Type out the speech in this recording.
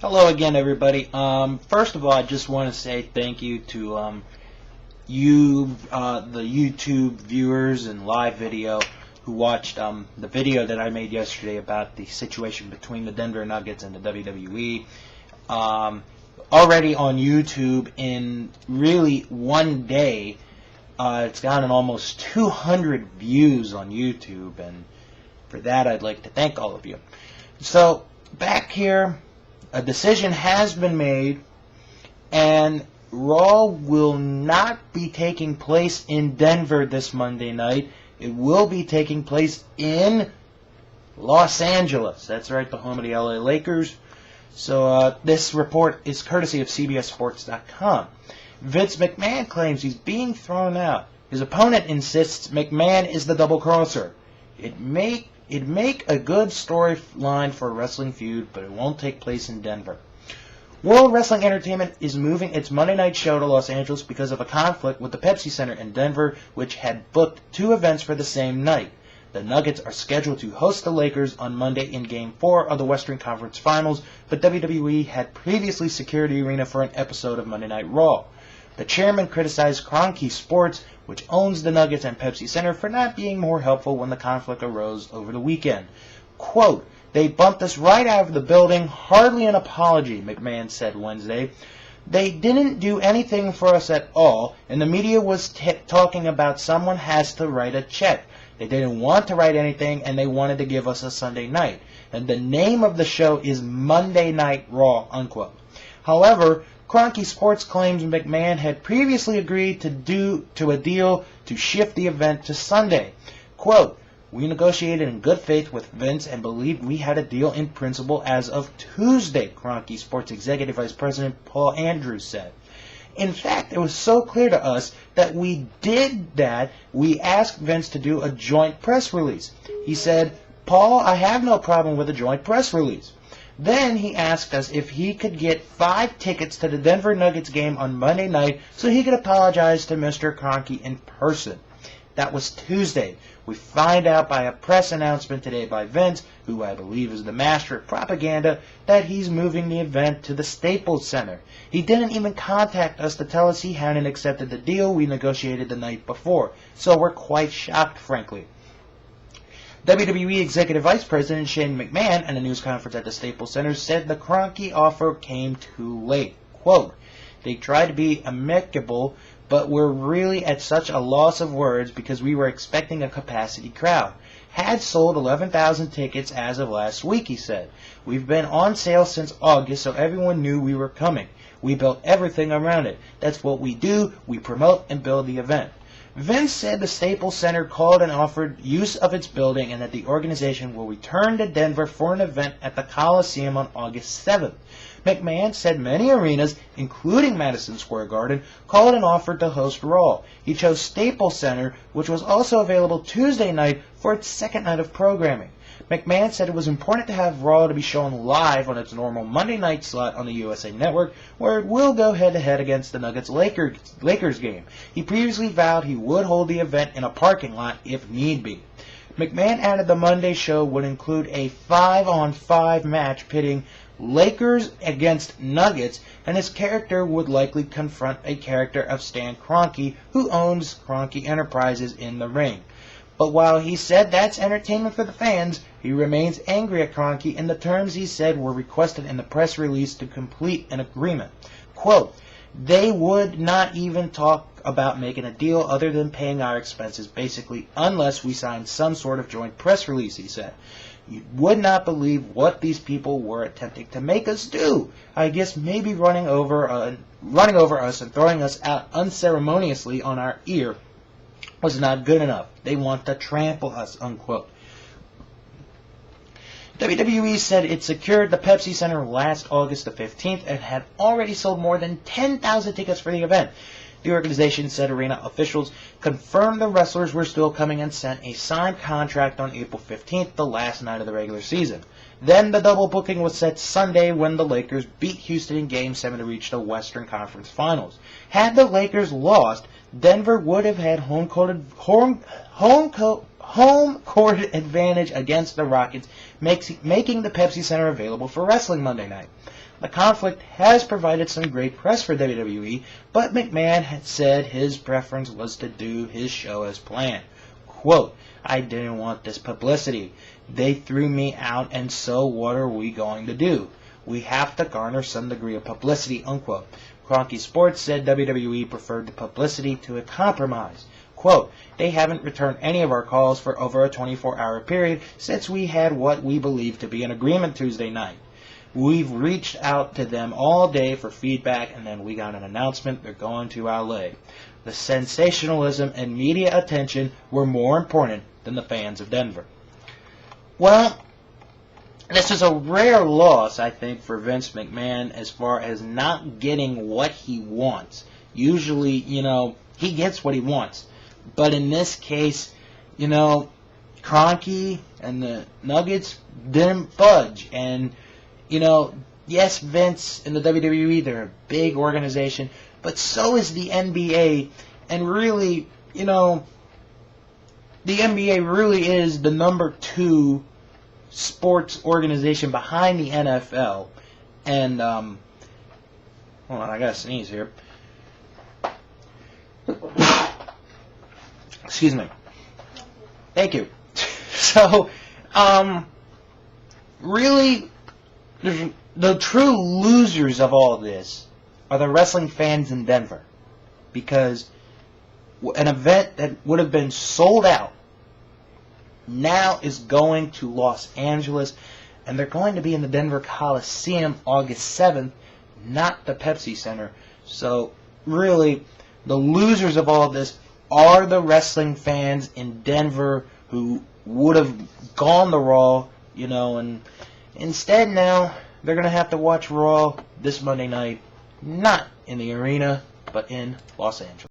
Hello again, everybody. First of all, I just want to say thank you to you, the YouTube viewers and live video who watched the video that I made yesterday about the situation between the Denver Nuggets and the WWE. Already on YouTube in really one day, it's gotten almost 200 views on YouTube, and for that I'd like to thank all of you. So, back here, a decision has been made, and Raw will not be taking place in Denver this Monday night. It will be taking place in Los Angeles. That's right, the home of the LA Lakers. So this report is courtesy of CBSSports.com. Vince McMahon claims he's being thrown out. His opponent insists McMahon is the double-crosser. It'd make a good storyline for a wrestling feud, but it won't take place in Denver. World Wrestling Entertainment is moving its Monday night show to Los Angeles because of a conflict with the Pepsi Center in Denver, which had booked two events for the same night. The Nuggets are scheduled to host the Lakers on Monday in Game 4 of the Western Conference Finals, but WWE had previously secured the arena for an episode of Monday Night Raw. The chairman criticized Kroenke Sports, which owns the Nuggets and Pepsi Center, for not being more helpful when the conflict arose over the weekend. Quote, "They bumped us right out of the building, hardly an apology," McMahon said Wednesday. "They didn't do anything for us at all, and the media was talking about someone has to write a check. They didn't want to write anything, and they wanted to give us a Sunday night. And the name of the show is Monday Night Raw," unquote. However, Kroenke Sports claims McMahon had previously agreed to a deal to shift the event to Sunday. Quote, "We negotiated in good faith with Vince and believed we had a deal in principle as of Tuesday," Kroenke Sports Executive Vice President Paul Andrews said. "In fact, it was so clear to us that we did that we asked Vince to do a joint press release. He said, 'Paul, I have no problem with a joint press release.' Then he asked us if he could get 5 tickets to the Denver Nuggets game on Monday night so he could apologize to Mr. Kroenke in person. That was Tuesday. We find out by a press announcement today by Vince, who I believe is the master of propaganda, that he's moving the event to the Staples Center. He didn't even contact us to tell us he hadn't accepted the deal we negotiated the night before, so we're quite shocked, frankly." WWE Executive Vice President Shane McMahon, at a news conference at the Staples Center, said the Kroenke offer came too late. Quote, "They tried to be amicable, but we're really at such a loss of words because we were expecting a capacity crowd. Had sold 11,000 tickets as of last week," he said. "We've been on sale since August, so everyone knew we were coming. We built everything around it. That's what we do. We promote and build the event." Vince said the Staples Center called and offered use of its building and that the organization will return to Denver for an event at the Coliseum on August 7th. McMahon said many arenas, including Madison Square Garden, called and offered to host Raw. He chose Staples Center, which was also available Tuesday night for its second night of programming. McMahon said it was important to have Raw to be shown live on its normal Monday night slot on the USA Network, where it will go head-to-head against the Nuggets-Lakers game. He previously vowed he would hold the event in a parking lot if need be. McMahon added the Monday show would include a 5-on-5 match pitting Lakers against Nuggets, and his character would likely confront a character of Stan Kroenke, who owns Kroenke Enterprises, in the ring. But while he said that's entertainment for the fans, he remains angry at Kroenke in the terms he said were requested in the press release to complete an agreement. Quote, "They would not even talk about making a deal other than paying our expenses, basically, unless we signed some sort of joint press release," he said. "You would not believe what these people were attempting to make us do. I guess maybe running over us and throwing us out unceremoniously on our ear was not good enough. They want to trample us," unquote. WWE said it secured the Pepsi Center last August the 15th and had already sold more than 10,000 tickets for the event. The organization said arena officials confirmed the wrestlers were still coming and sent a signed contract on April 15th, the last night of the regular season. Then the double booking was set Sunday when the Lakers beat Houston in Game 7 to reach the Western Conference Finals. Had the Lakers lost, Denver would have had home home court advantage against the Rockets, making the Pepsi Center available for wrestling Monday night. The conflict has provided some great press for WWE, but McMahon had said his preference was to do his show as planned. Quote, "I didn't want this publicity. They threw me out, and so what are we going to do? We have to garner some degree of publicity," unquote. Cronky Sports said WWE preferred the publicity to a compromise. Quote, "They haven't returned any of our calls for over a 24-hour period since we had what we believe to be an agreement Tuesday night. We've reached out to them all day for feedback, and then we got an announcement they're going to LA. The sensationalism and media attention were more important than the fans of Denver." Well, this is a rare loss, I think, for Vince McMahon as far as not getting what he wants. Usually, he gets what he wants. But in this case, Kroenke and the Nuggets didn't budge. And, yes, Vince and the WWE, they're a big organization, but so is the NBA. And really, the NBA really is the number 2 sports organization behind the NFL. And, hold on, I gotta sneeze here. Excuse me. Thank you. So, really, the true losers of all this are the wrestling fans in Denver. Because an event that would have been sold out now is going to Los Angeles, and they're going to be in the Denver Coliseum August 7th, not the Pepsi Center. So, really, the losers of all this are the wrestling fans in Denver who would have gone to Raw, and instead now they're going to have to watch Raw this Monday night, not in the arena, but in Los Angeles.